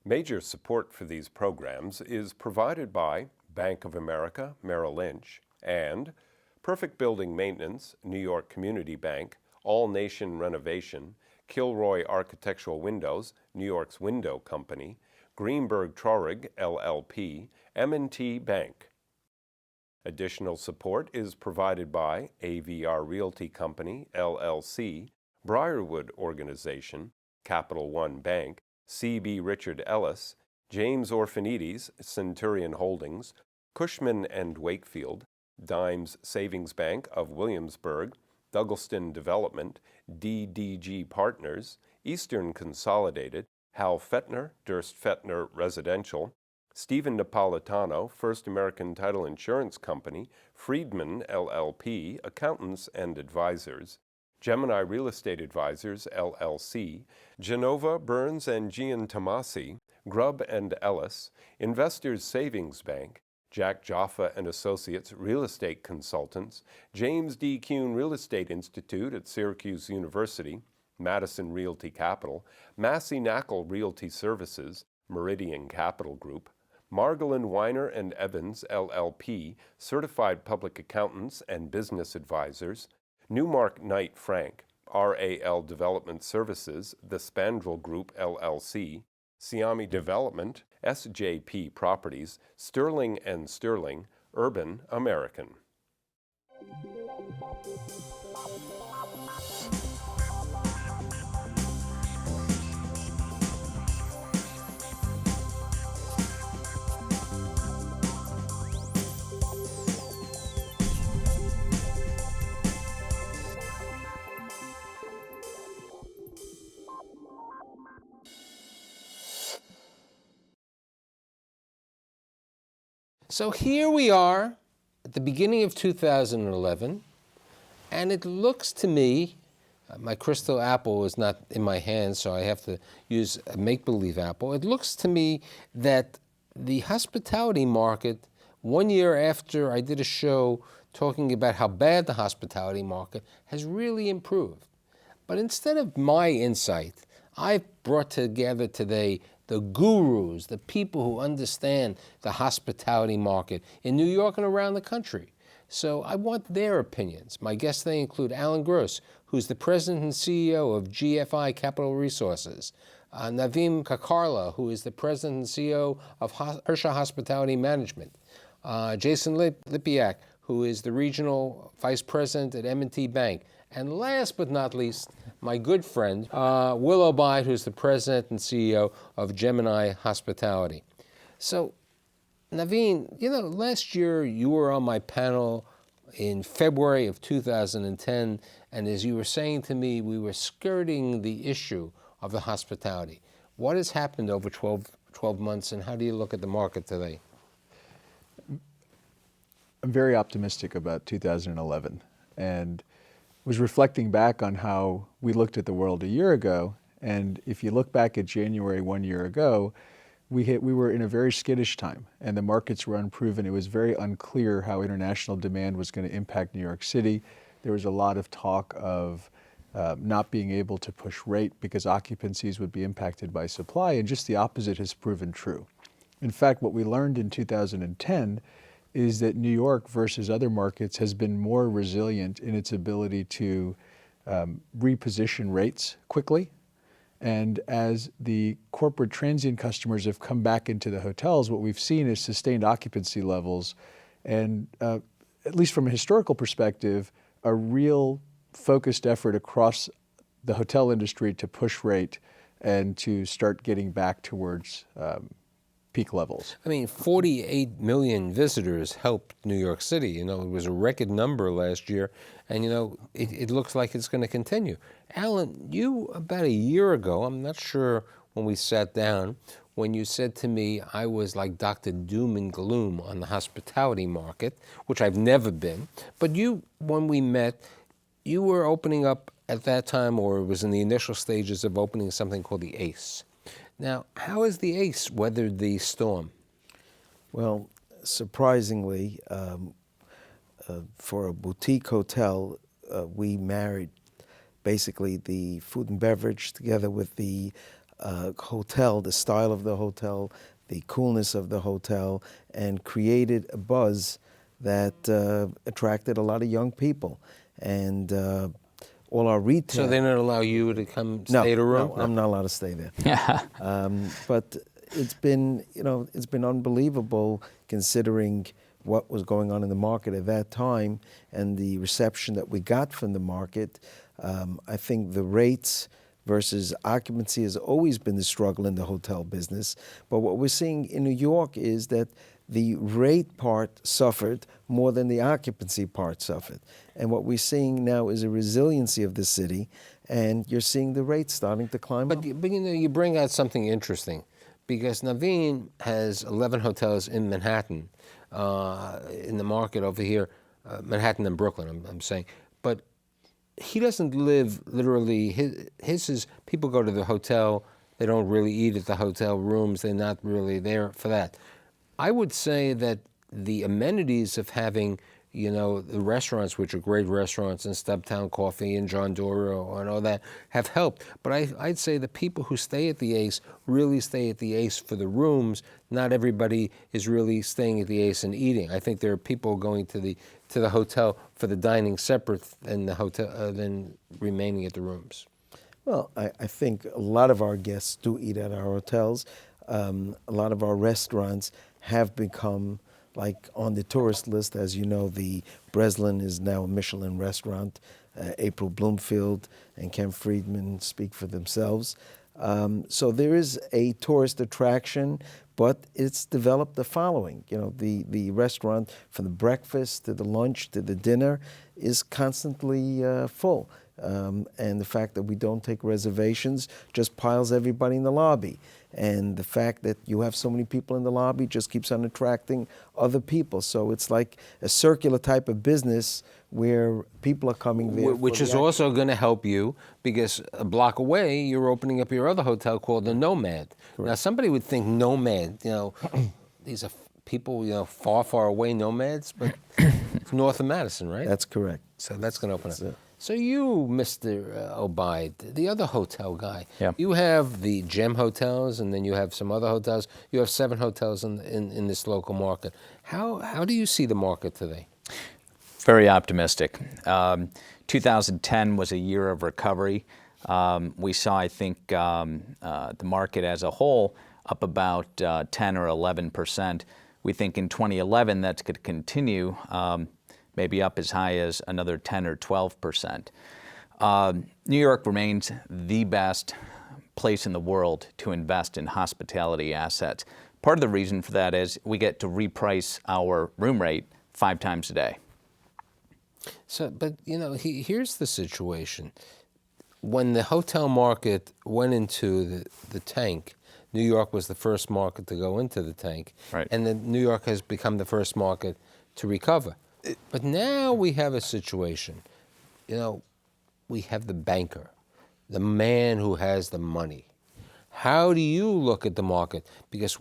Major support for these programs is provided by Bank of America, Merrill Lynch, and Perfect Building Maintenance, New York Community Bank, All Nation Renovation, Kilroy Architectural Windows, New York's Window Company, Greenberg Traurig, LLP, M&T Bank. Additional support is provided by AVR Realty Company, LLC, Briarwood Organization, Capital One Bank, C.B. Richard Ellis, James Orphanides, Centurion Holdings, Cushman & Wakefield, Dimes Savings Bank of Williamsburg, Douglaston Development, DDG Partners, Eastern Consolidated, Hal Fettner, Durst Fettner Residential, Stephen Napolitano, First American Title Insurance Company, Friedman, LLP, Accountants and Advisors, Gemini Real Estate Advisors, LLC, Genova, Burns and Giantomasi, Grubb and Ellis, Investors Savings Bank, Jack Jaffa and Associates Real Estate Consultants, James D. Kuhn Real Estate Institute at Syracuse University, Madison Realty Capital, Massey Knackle Realty Services, Meridian Capital Group, Margolin Weiner and Evans, LLP, Certified Public Accountants and Business Advisors, Newmark Knight Frank, RAL Development Services, The Spandrel Group, LLC, Siami Development, SJP Properties, Sterling & Sterling, Urban American. So here we are at the beginning of 2011, and it looks to me, my crystal apple is not in my hand, so I have to use a make-believe apple. It looks to me that the hospitality market, 1 year after I did a show talking about how bad the hospitality market, has really improved. But instead of my insight, I've brought together today the gurus, the people who understand the hospitality market in New York and around the country. So I want their opinions. My guests today include Alan Gross, who's the president and CEO of GFI Capital Resources, Navim Kakarla, who is the president and CEO of Hersha Hospitality Management, Jason Lipiak, who is the regional vice president at M&T Bank, and last but not least, my good friend, Will Obaid, who's the president and CEO of Gemini Hospitality. So, Naveen, last year you were on my panel in February of 2010, and as you were saying to me, we were skirting the issue of the hospitality. What has happened over 12 months, and how do you look at the market today? I'm very optimistic about 2011, and was reflecting back on how we looked at the world a year ago. And if you look back at January 1 year ago, we were in a very skittish time, and the markets were unproven. It was very unclear how international demand was going to impact New York City. There was a lot of talk of not being able to push rate because occupancies would be impacted by supply, and just the opposite has proven true. In fact, what we learned in 2010 is that New York versus other markets has been more resilient in its ability to reposition rates quickly. And as the corporate transient customers have come back into the hotels, what we've seen is sustained occupancy levels and, at least from a historical perspective, a real focused effort across the hotel industry to push rate and to start getting back towards peak levels. I mean, 48 million visitors helped New York City. It was a record number last year, and it looks like it's going to continue. Alan, you, about a year ago, I'm not sure when we sat down, when you said to me I was like Dr. Doom and Gloom on the hospitality market, which I've never been, but you, when we met, you were opening up at that time, or it was in the initial stages of opening something called the Ace. Now, how has the Ace weathered the storm? Well, surprisingly, for a boutique hotel, we married basically the food and beverage together with the hotel, the style of the hotel, the coolness of the hotel, and created a buzz that attracted a lot of young people. And all our retail. So they don't allow you to come No, stay at a room? no, I'm not allowed to stay there. But it's been, it's been unbelievable considering what was going on in the market at that time and the reception that we got from the market. I think the rates versus occupancy has always been the struggle in the hotel business. But what we're seeing in New York is that the rate part suffered more than the occupancy part suffered. And what we're seeing now is a resiliency of the city, and you're seeing the rates starting to climb up. But you bring out something interesting, because Naveen has 11 hotels in Manhattan, in the market over here, Manhattan and Brooklyn, I'm saying. But he doesn't live literally, his is, people go to the hotel, they don't really eat at the hotel rooms, they're not really there for that. I would say that the amenities of having, the restaurants, which are great restaurants, and Stubtown Coffee and John Doro and all that, have helped. But I'd say the people who stay at the Ace really stay at the Ace for the rooms. Not everybody is really staying at the Ace and eating. I think there are people going to the hotel for the dining separate than the hotel than remaining at the rooms. Well, I think a lot of our guests do eat at our hotels. A lot of our restaurants have become like on the tourist list. As you know, the Breslin is now a Michelin restaurant. April Bloomfield and Ken Friedman speak for themselves. So there is a tourist attraction, but it's developed the following. The restaurant, from the breakfast to the lunch to the dinner, is constantly full. And the fact that we don't take reservations just piles everybody in the lobby. And the fact that you have so many people in the lobby just keeps on attracting other people. So it's like a circular type of business where people are coming there. Which is also going to help you, because a block away, you're opening up your other hotel called the Nomad. Correct. Now, somebody would think Nomad, these are people, far, far away nomads, but it's north of Madison, right? That's correct. So that's going to open up. So you, Mr. Obaid, the other hotel guy, yeah. You have the Gem hotels, and then you have some other hotels. You have 7 hotels in this local market. How do you see the market today? Very optimistic. 2010 was a year of recovery. We saw, I think, the market as a whole up about 10 or 11%. We think in 2011 that's going to continue, maybe up as high as another 10 or 12%. New York remains the best place in the world to invest in hospitality assets. Part of the reason for that is we get to reprice our room rate 5 times a day. So, but here's the situation. When the hotel market went into the tank, New York was the first market to go into the tank. Right. And then New York has become the first market to recover. But now we have a situation, we have the banker, the man who has the money. How do you look at the market? Because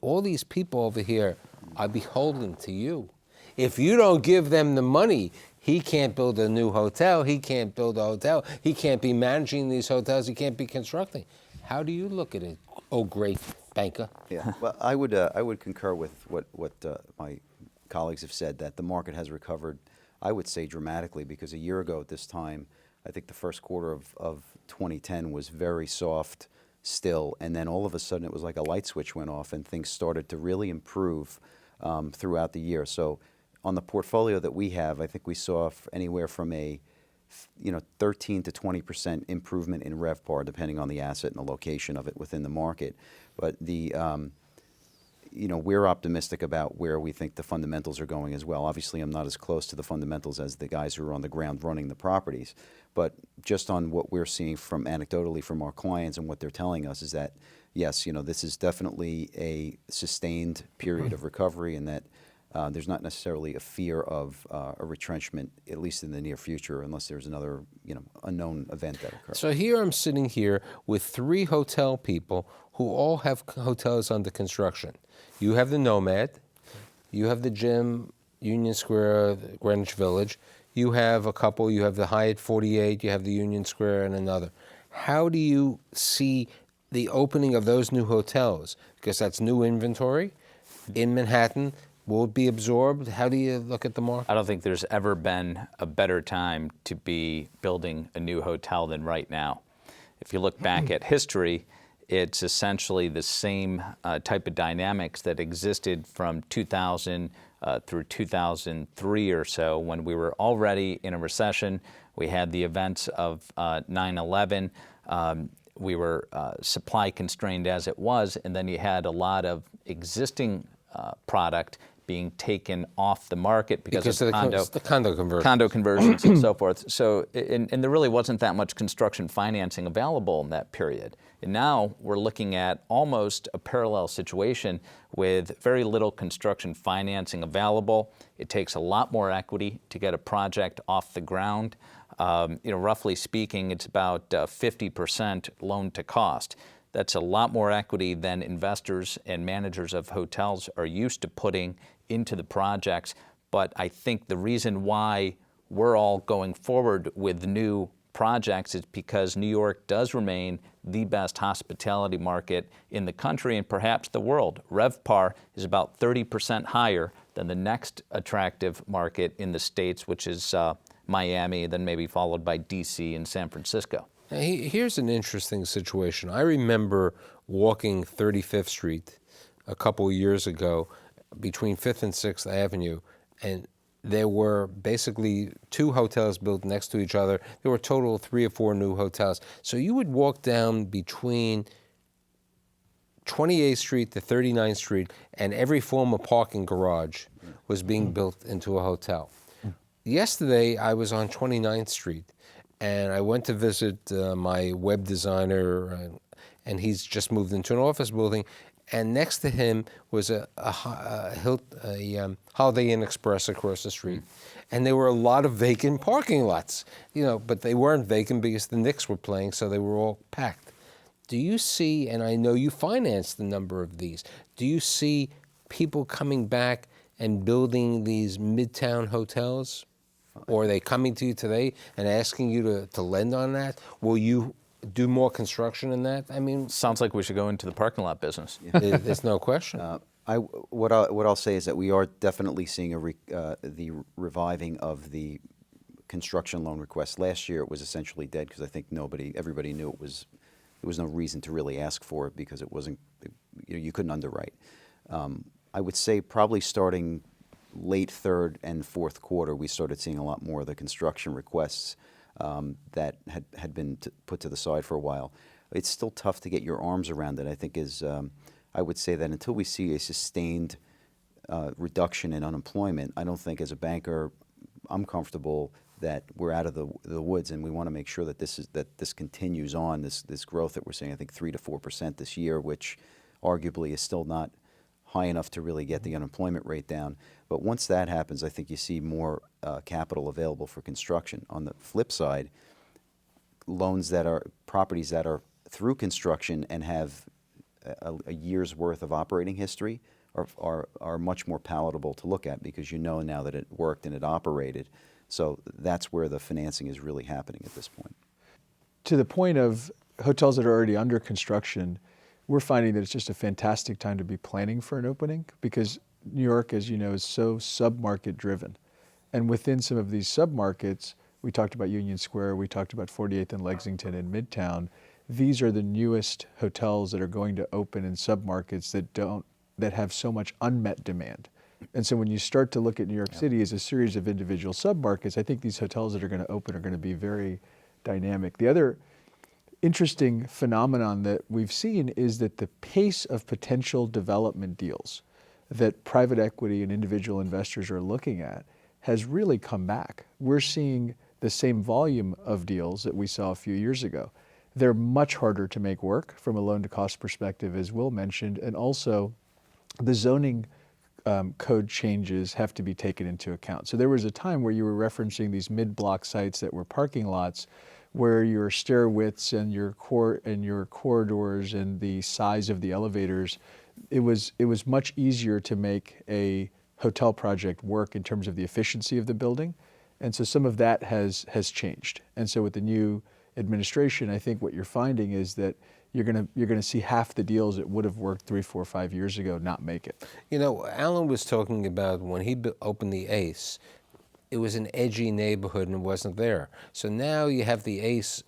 all these people over here are beholden to you. If you don't give them the money, he can't build a new hotel, he can't build a hotel, he can't be managing these hotels, he can't be constructing. How do you look at it, oh great banker? Yeah, well, I would concur with what my colleagues have said, that the market has recovered, I would say, dramatically, because a year ago at this time, I think the first quarter of 2010 was very soft still, and then all of a sudden it was like a light switch went off and things started to really improve throughout the year. So on the portfolio that we have, I think we saw anywhere from a 13 to 20% improvement in RevPAR, depending on the asset and the location of it within the market. But we're optimistic about where we think the fundamentals are going as well. Obviously, I'm not as close to the fundamentals as the guys who are on the ground running the properties, but just on what we're seeing from anecdotally from our clients and what they're telling us is that, yes, this is definitely a sustained period of recovery, and that there's not necessarily a fear of a retrenchment, at least in the near future, unless there's another, unknown event that occurs. So here I'm sitting here with 3 hotel people who all have hotels under construction. You have the Nomad, you have the Gem, Union Square, Greenwich Village. You have a couple, you have the Hyatt 48, you have the Union Square, and another. How do you see the opening of those new hotels? Because that's new inventory in Manhattan. Will it be absorbed? How do you look at the market? I don't think there's ever been a better time to be building a new hotel than right now. If you look back at history, it's essentially the same type of dynamics that existed from 2000 through 2003 or so, when we were already in a recession. We had the events of 9/11. We were supply constrained as it was, and then you had a lot of existing product being taken off the market because of the condo conversions. Condo conversions and so forth. So, and there really wasn't that much construction financing available in that period. And now we're looking at almost a parallel situation with very little construction financing available. It takes a lot more equity to get a project off the ground. Roughly speaking, it's about 50% loan to cost. That's a lot more equity than investors and managers of hotels are used to putting into the projects. But I think the reason why we're all going forward with new projects is because New York does remain the best hospitality market in the country and perhaps the world. RevPAR is about 30% higher than the next attractive market in the States, which is Miami, then maybe followed by DC and San Francisco. Now, here's an interesting situation. I remember walking 35th Street a couple of years ago between 5th and 6th Avenue, and there were basically two hotels built next to each other. There were a total of 3 or 4 new hotels. So you would walk down between 28th Street to 39th Street, and every form of parking garage was being built into a hotel. Yesterday, I was on 29th Street, and I went to visit my web designer, and he's just moved into an office building. And next to him was a Holiday Inn Express across the street. And there were a lot of vacant parking lots, but they weren't vacant because the Knicks were playing, so they were all packed. Do you see, and I know you financed a number of these, do you see people coming back and building these midtown hotels? Or are they coming to you today and asking you to lend on that? Will you do more construction in that? I mean, sounds like we should go into the parking lot business. There's no question. What I'll say is that we are definitely seeing the reviving of the construction loan requests. Last year it was essentially dead because I think everybody knew there was no reason to really ask for it because it wasn't, you couldn't underwrite. I would say probably starting late third and fourth quarter, we started seeing a lot more of the construction requests that had been put to the side for a while. It's still tough to get your arms around it. I think I would say that until we see a sustained reduction in unemployment, I don't think as a banker I'm comfortable that we're out of the woods, and we want to make sure that this continues on, this growth that we're seeing. I think 3 to 4% this year, which arguably is still not high enough to really get the unemployment rate down. But once that happens, I think you see more capital available for construction. On the flip side, properties that are through construction and have a year's worth of operating history are much more palatable to look at because you know now that it worked and it operated. So that's where the financing is really happening at this point. To the point of hotels that are already under construction, we're finding that it's just a fantastic time to be planning for an opening because New York, as you know, is so sub-market driven. And within some of these sub-markets, we talked about Union Square, we talked about 48th and Lexington and Midtown. These are the newest hotels that are going to open in sub-markets that have so much unmet demand. And so when you start to look at New York City as a series of individual sub-markets, I think these hotels that are going to open are going to be very dynamic. The other interesting phenomenon that we've seen is that the pace of potential development deals that private equity and individual investors are looking at has really come back. We're seeing the same volume of deals that we saw a few years ago. They're much harder to make work from a loan-to-cost perspective, as Will mentioned, and also the zoning code changes have to be taken into account. So there was a time where you were referencing these mid-block sites that were parking lots where your stair widths and your corridors and the size of the elevators, it was much easier to make a hotel project work in terms of the efficiency of the building. And so some of that has changed. And so with the new administration, I think what you're finding is that you're gonna see half the deals that would have worked 3, 4, 5 years ago not make it. You know, Alan was talking about when he opened the Ace, it was an edgy neighborhood and it wasn't there. So now you have the Ace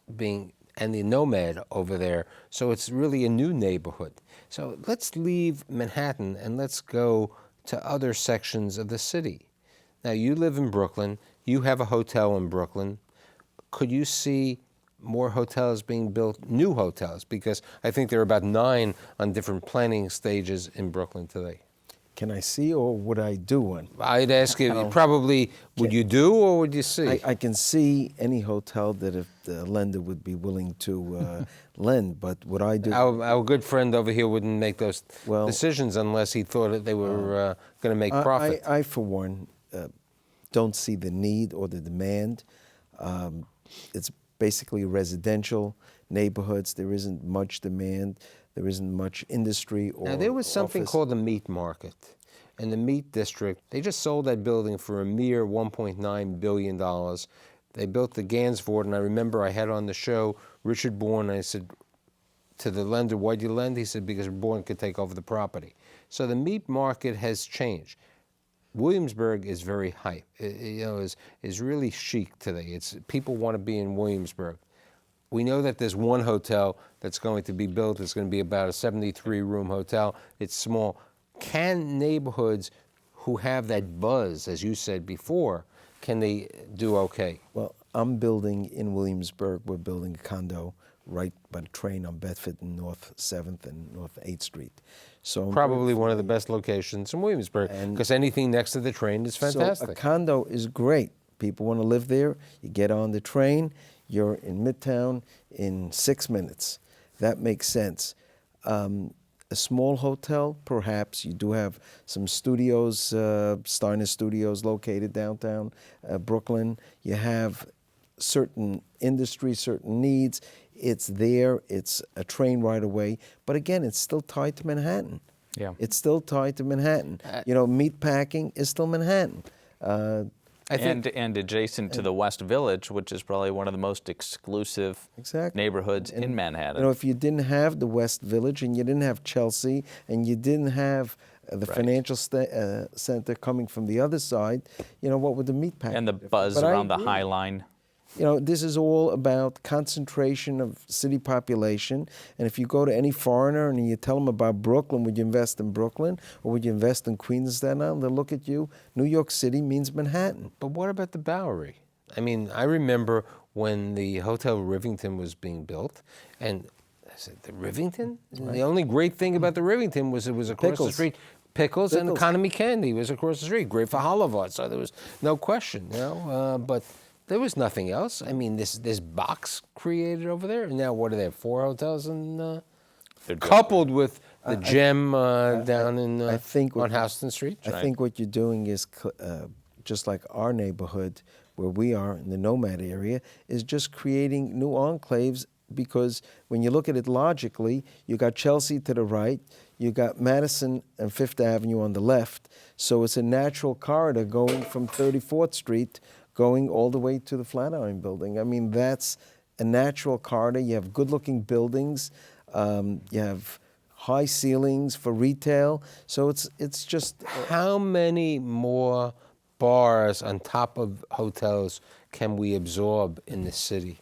and the Nomad over there. So it's really a new neighborhood. So let's leave Manhattan and let's go to other sections of the city. Now you live in Brooklyn, you have a hotel in Brooklyn. Could you see more hotels being built, new hotels? Because I think there are about 9 on different planning stages in Brooklyn today. Can I see, or would I do one? I'd ask you, probably, would you do or would you see? I can see any hotel that if the lender would be willing to lend, but would I do? Our good friend over here wouldn't make those Well, decisions unless he thought that they were going to make profit. I for one, don't see the need or the demand. It's basically residential neighborhoods. There isn't much demand. There isn't much industry or Now, there was something office. called the meat market. And the meat district, they just sold that building for a mere $1.9 billion. They built the Gansevoort, and I remember I had on the show Richard Bourne, and I said to the lender, why'd you lend? He said, because Bourne could take over the property. So the meat market has changed. Williamsburg is very hype. Is really chic today. People want to be in Williamsburg. We know that there's one hotel that's going to be built. It's going to be about a 73-room hotel. It's small. Can neighborhoods who have that buzz, as you said before, can they do okay? Well, I'm building in Williamsburg. We're building a condo right by the train on Bedford and North 7th and North 8th Street. So Probably one of the best locations in Williamsburg, because anything next to the train is fantastic. So a condo is great. People want to live there. You get on the train. You're in Midtown in 6 minutes. That makes sense. A small hotel, perhaps. You do have some studios, Steiner Studios located downtown Brooklyn. You have certain industries, certain needs. It's there. It's a train right away. But again, it's still tied to Manhattan. Yeah. It's still tied to Manhattan. Meat packing is still Manhattan. And adjacent to the West Village, which is probably one of the most exclusive neighborhoods in Manhattan. If you didn't have the West Village and you didn't have Chelsea and you didn't have the financial center coming from the other side, what would the meat pack? And the buzz around the High Line. This is all about concentration of city population. And if you go to any foreigner and you tell them about Brooklyn, would you invest in Brooklyn or would you invest in Queens and Staten Island? They'll look at you. New York City means Manhattan. But what about the Bowery? I mean, I remember when the Hotel Rivington was being built, and I said, the Rivington? Right. The only great thing about the Rivington was it was across the street. Pickles and Economy Candy was across the street. Great for Hollywood, so there was no question, but there was nothing else. I mean, this box created over there. Now, what are there? 4 hotels, and coupled with the Gem down on Houston Street. I think what you're doing is just like our neighborhood, where we are in the Nomad area, is just creating new enclaves. Because when you look at it logically, you got Chelsea to the right, you got Madison and Fifth Avenue on the left. So it's a natural corridor going from 34th Street going all the way to the Flatiron Building. I mean, that's a natural corridor. You have good-looking buildings. You have high ceilings for retail. So it's just... How many more bars on top of hotels can we absorb in the city?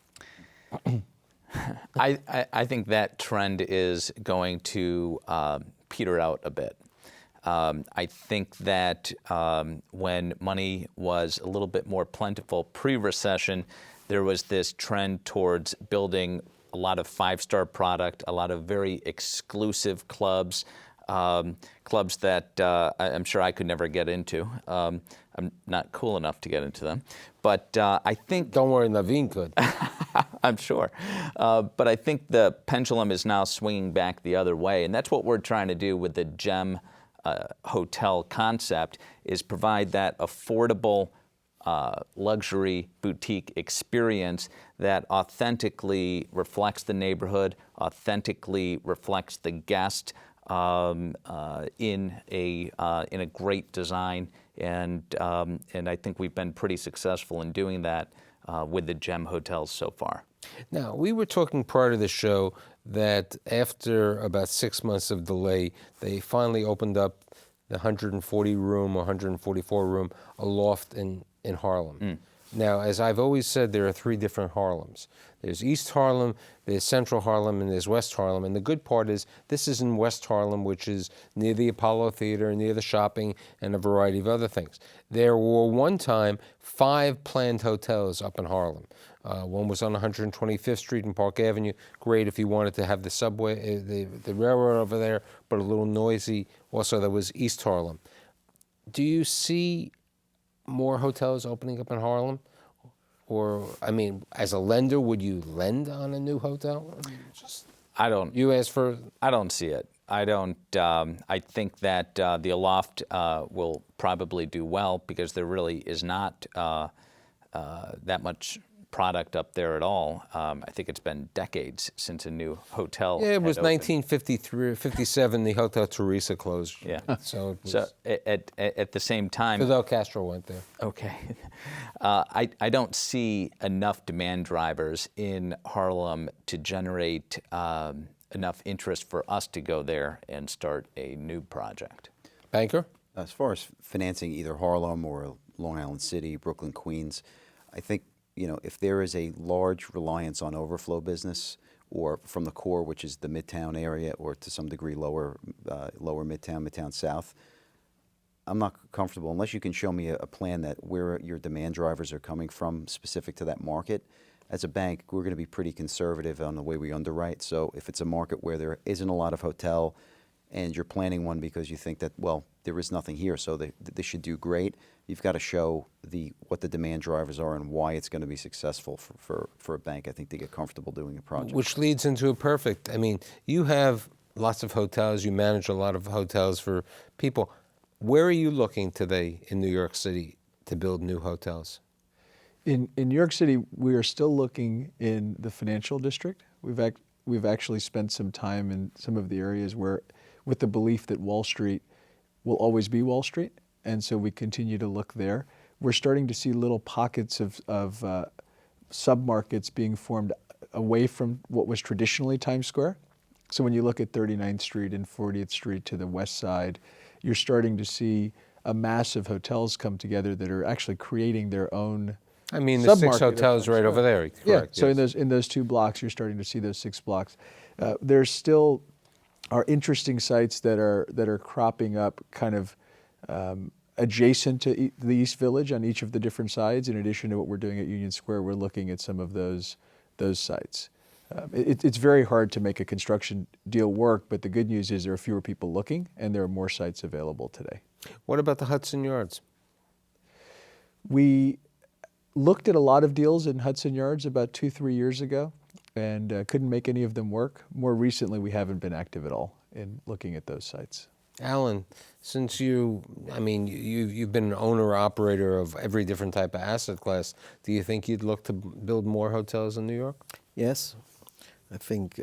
I think that trend is going to peter out a bit. I think that when money was a little bit more plentiful pre-recession, there was this trend towards building a lot of five-star product, a lot of very exclusive clubs, clubs that I'm sure I could never get into. I'm not cool enough to get into them. But I think... Don't worry, Naveen could. I'm sure. But I think the pendulum is now swinging back the other way. And that's what we're trying to do with the Gem hotel concept, is provide that affordable luxury boutique experience that authentically reflects the neighborhood, authentically reflects the guest in a great design. And I think we've been pretty successful in doing that with the Gem hotels so far. Now, we were talking prior to the show that after about 6 months of delay, they finally opened up the 140 room or 144 room, a loft in Harlem. Now, as I've always said, there are three different Harlems. There's East Harlem, there's Central Harlem, and there's West Harlem. And the good part is this is in West Harlem, which is near the Apollo Theater, near the shopping, and a variety of other things. There were one time 5 planned hotels up in Harlem. One was on 125th Street and Park Avenue. Great if you wanted to have the subway, the railroad over there, but a little noisy. Also, there was East Harlem. Do you see more hotels opening up in Harlem? Or, I mean, as a lender, would you lend on a new hotel? I don't. You ask for? I don't see it. I don't. I think that the Aloft will probably do well because there really is not that much product up there at all. I think it's been decades since a new hotel. Yeah, it was had opened. 1953 or 57. The Hotel Teresa closed. Yeah. So, it was, So at the same time, Fidel Castro went there. okay, I don't see enough demand drivers in Harlem to generate enough interest for us to go there and start a new project. Banker? As far as financing either Harlem or Long Island City, Brooklyn, Queens, I think, if there is a large reliance on overflow business or from the core, which is the Midtown area, or to some degree lower Midtown, Midtown South, I'm not comfortable unless you can show me a plan that where your demand drivers are coming from specific to that market. As a bank, we're going to be pretty conservative on the way we underwrite. So if it's a market where there isn't a lot of hotel and you're planning one because you think that, well, there is nothing here, so they should do great, you've got to show what the demand drivers are and why it's going to be successful for a bank, I think, to get comfortable doing a project. Which leads into a perfect. I mean, you have lots of hotels. You manage a lot of hotels for people. Where are you looking today in New York City to build new hotels? In New York City, we are still looking in the financial district. We've actually spent some time in some of the areas where, with the belief that Wall Street will always be Wall Street, and so we continue to look there. We're starting to see little pockets of sub-markets being formed away from what was traditionally Times Square. So when you look at 39th Street and 40th Street to the west side, you're starting to see a mass of hotels come together that are actually creating their own. I mean, the 6 sub-market of hotels Times right Square. over there. Yeah, Correct, so yes. in those 2 blocks, you're starting to see those 6 blocks. There's still are interesting sites that are cropping up kind of adjacent to the East Village on each of the different sides. In addition to what we're doing at Union Square, we're looking at some of those sites. It's very hard to make a construction deal work, but the good news is there are fewer people looking and there are more sites available today. What about the Hudson Yards? We looked at a lot of deals in Hudson Yards about 2-3 years ago and couldn't make any of them work. More recently, we haven't been active at all in looking at those sites. Alan, since you've been an owner-operator of every different type of asset class, do you think you'd look to build more hotels in New York? Yes. I think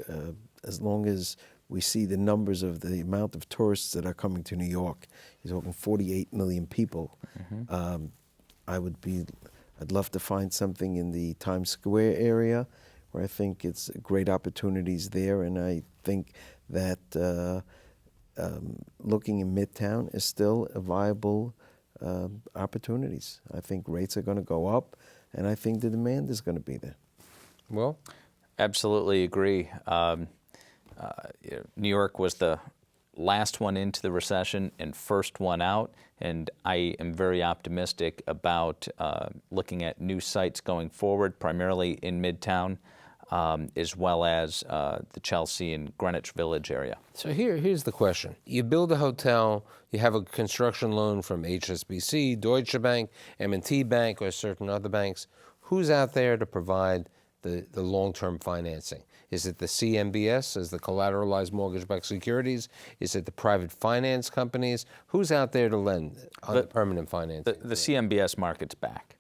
as long as we see the numbers of the amount of tourists that are coming to New York, you're talking 48 million people. Mm-hmm. I'd love to find something in the Times Square area where I think it's great opportunities there, and I think that looking in Midtown is still a viable opportunities. I think rates are going to go up, and I think the demand is going to be there. Well, Absolutely agree. New York was the last one into the recession and first one out, and I am very optimistic about looking at new sites going forward, primarily in Midtown, as well as the Chelsea and Greenwich Village area. so here's the question. You build a hotel, you have a construction loan from HSBC, Deutsche Bank, M&T Bank, or certain other banks. Who's out there to provide the long-term financing? Is it the CMBS, as the collateralized mortgage-backed securities? Is it the private finance companies? Who's out there to lend on the permanent financing? The CMBS market's back.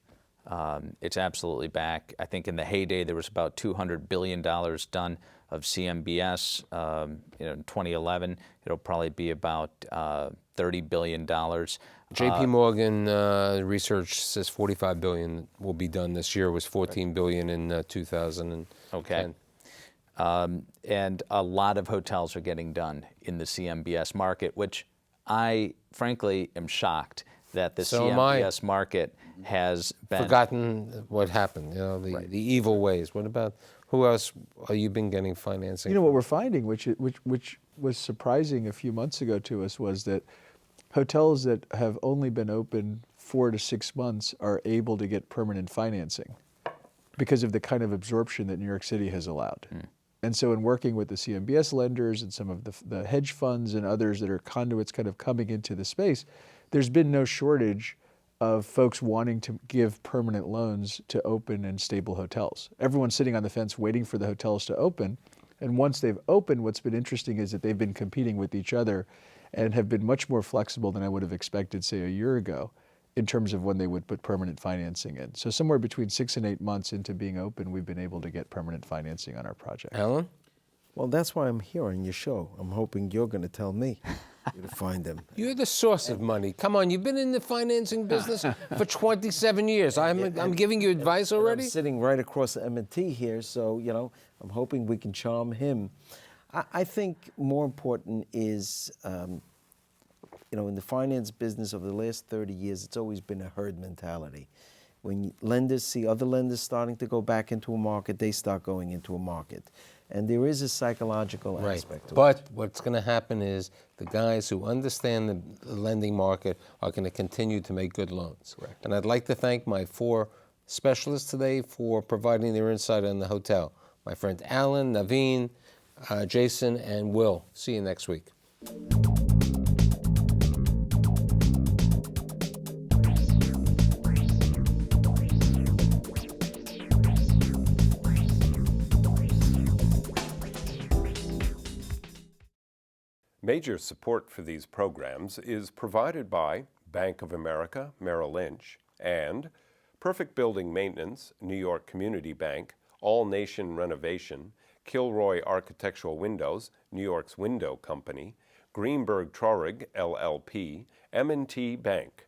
It's absolutely back. I think in the heyday there was about $200 billion done of CMBS. In 2011, it'll probably be about $30 billion. JP Morgan research says $45 billion will be done this year. It was $14 billion in 2010. Okay. And a lot of hotels are getting done in the CMBS market, which I frankly am shocked that the So am I. CMBS market has been Forgotten what happened, the evil ways. What about, who else are you been getting financing You know, what from? we're finding, which was surprising a few months ago to us, was that hotels that have only been open 4 to 6 months are able to get permanent financing because of the kind of absorption that New York City has allowed. And so in working with the CMBS lenders and some of the hedge funds and others that are conduits kind of coming into the space, there's been no shortage of folks wanting to give permanent loans to open and stable hotels. Everyone's sitting on the fence waiting for the hotels to open. And once they've opened, what's been interesting is that they've been competing with each other and have been much more flexible than I would have expected, say, a year ago, in terms of when they would put permanent financing in. So somewhere between 6 and 8 months into being open, we've been able to get permanent financing on our project. Alan? Well, that's why I'm here on your show. I'm hoping you're going to tell me where to find them. You're the source of money. Come on, you've been in the financing business for 27 years. I'm giving you advice already? I'm sitting right across the M&T here, so, I'm hoping we can charm him. I think more important is, in the finance business over the last 30 years, it's always been a herd mentality. When lenders see other lenders starting to go back into a market, they start going into a market. And there is a psychological aspect to it. But what's going to happen is the guys who understand the lending market are going to continue to make good loans. Correct. And I'd like to thank my 4 specialists today for providing their insight on the hotel. My friend Alan, Naveen, Jason, and Will. See you next week. Major support for these programs is provided by Bank of America, Merrill Lynch, and Perfect Building Maintenance, New York Community Bank, All Nation Renovation, Kilroy Architectural Windows, New York's Window Company, Greenberg Traurig, LLP, M&T Bank.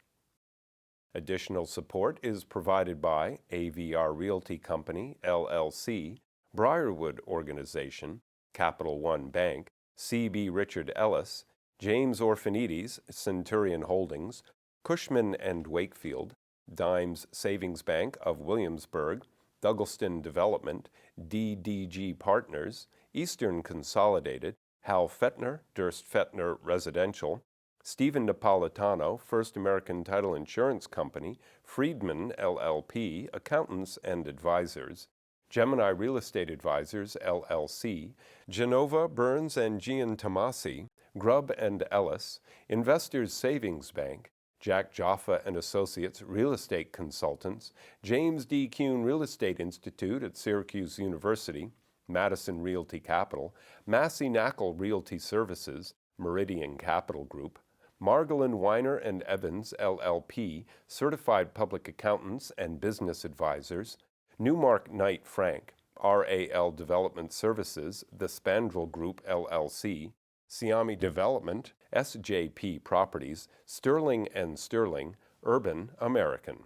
Additional support is provided by AVR Realty Company, LLC, Briarwood Organization, Capital One Bank, C.B. Richard Ellis, James Orphanides, Centurion Holdings, Cushman & Wakefield, Dimes Savings Bank of Williamsburg, Douglaston Development, DDG Partners, Eastern Consolidated, Hal Fettner, Durst Fettner Residential, Stephen Napolitano, First American Title Insurance Company, Friedman, LLP, Accountants and Advisors, Gemini Real Estate Advisors, LLC, Genova, Burns and Giantomasi, Grubb and Ellis, Investors Savings Bank, Jack Jaffa and Associates Real Estate Consultants, James D. Kuhn Real Estate Institute at Syracuse University, Madison Realty Capital, Massey Knackle Realty Services, Meridian Capital Group, Margolin Weiner and Evans, LLP, Certified Public Accountants and Business Advisors, Newmark Knight Frank, RAL Development Services, The Spandrel Group, LLC, Siami Development, SJP Properties, Sterling & Sterling, Urban American.